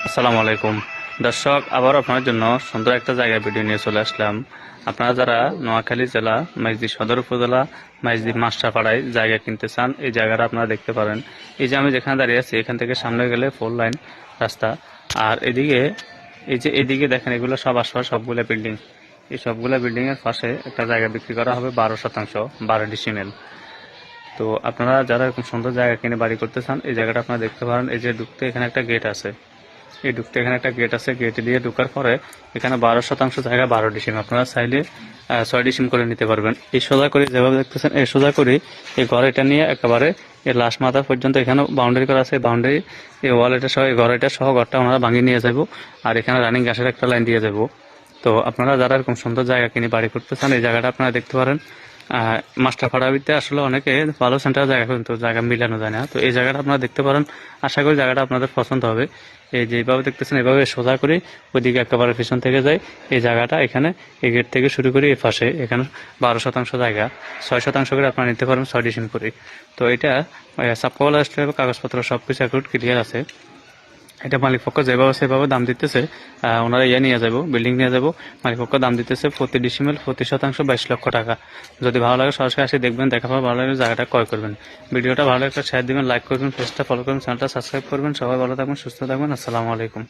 আসসালামু আলাইকুম দর্শক, আবার আপনার জন্য সুন্দর একটা জায়গা ভিডিও নিয়ে চলে আসলাম। আপনারা যারা নোয়াখালী জেলা মাইজদি সদর উপজেলা মাইজদি মাস্টারপাড়ায় জায়গা কিনতে চান, এই জায়গাটা আপনারা দেখতে পারেন। এই যে আমি যেখানে দাঁড়িয়ে আছি, এখান থেকে সামনে গেলে 4 লাইন রাস্তা। আর এদিকে এদিকে দেখেন, এগুলো সব আশপাশ সবগুলো বিল্ডিং। এই সবগুলো বিল্ডিং এর পাশে একটা জায়গা বিক্রি করা হবে 12 শতাংশ, 12 ডিসিমেল। তো আপনারা যারা এরকম সুন্দর জায়গা কিনে বাড়ি করতে চান, এই জায়গাটা আপনারা দেখতে পারেন। এই যে ঢুকতে এখানে একটা গেট আছে, এই ঢুকতে এখানে একটা গেট আছে। গেট দিয়ে ঢুকার পরে এখানে 12 শতাংশ জায়গা 12 ডিসিম, আপনারা চাইলে 6 ডিসিম করে নিতে পারবেন। এই সোজা করে যেভাবে দেখতেছেন, এই সোজা করে এই ঘর এটা নিয়ে একেবারে এই লাশ মাথা পর্যন্ত এখানে বাউন্ডারি করা আছে। বাউন্ডারি এই ওয়াল এটা সহ, এই ঘর এটা সহ ঘরটা ওনারা ভাঙিয়ে নিয়ে যাবো। আর এখানে রানিং গ্যাসের একটা লাইন দিয়ে যাবো। তো আপনারা যারা এরকম সুন্দর জায়গা কিনে বাড়ি করতে চান, এই জায়গাটা আপনারা দেখতে পারেন। মাস্টারপাড়াবিতে আসলে অনেকে ভালো সেন্টার জায়গা, কিন্তু জায়গা মিলানো যায় না। তো এই জায়গাটা আপনারা দেখতে পারেন, আশা করি জায়গাটা আপনাদের পছন্দ হবে। এই যেভাবে দেখতেছেন, এভাবে সোজা করে ওইদিকে একেবারে পিছন থেকে যায় এই জায়গাটা। এখানে এই গেট থেকে শুরু করে এই পাশে এখানে 12 শতাংশ জায়গা, 6 শতাংশ করে আপনারা নিতে পারেন 6 ডিসিম করে। তো এটা সাপকাওয়ালা স্টেপ, কাগজপত্র সবকিছু এখন ক্লিয়ার আছে। এটা মালিক পক্ষ যেভাবে সেভাবে দাম দিতেছে। ওনারা নিয়ে যাবো, বিল্ডিং নিয়ে যাবো। মালিক পক্ষ দাম দিতেছে প্রতি ডিসিমেল, প্রতি শতাংশ 22 লক্ষ টাকা। যদি ভালো লাগে সরাসরি আসে দেখবেন, দেখা পাওয়া ভালো লাগে জায়গাটা ক্রয় করবেন। ভিডিওটা ভালো একটা শেয়ার দিবেন, লাইক করবেন, পেজটা ফলো করবেন, চ্যানেলটা সাবস্ক্রাইব করবেন। সবাই ভালো থাকবেন, সুস্থ থাকবেন। আসসালামু আলাইকুম।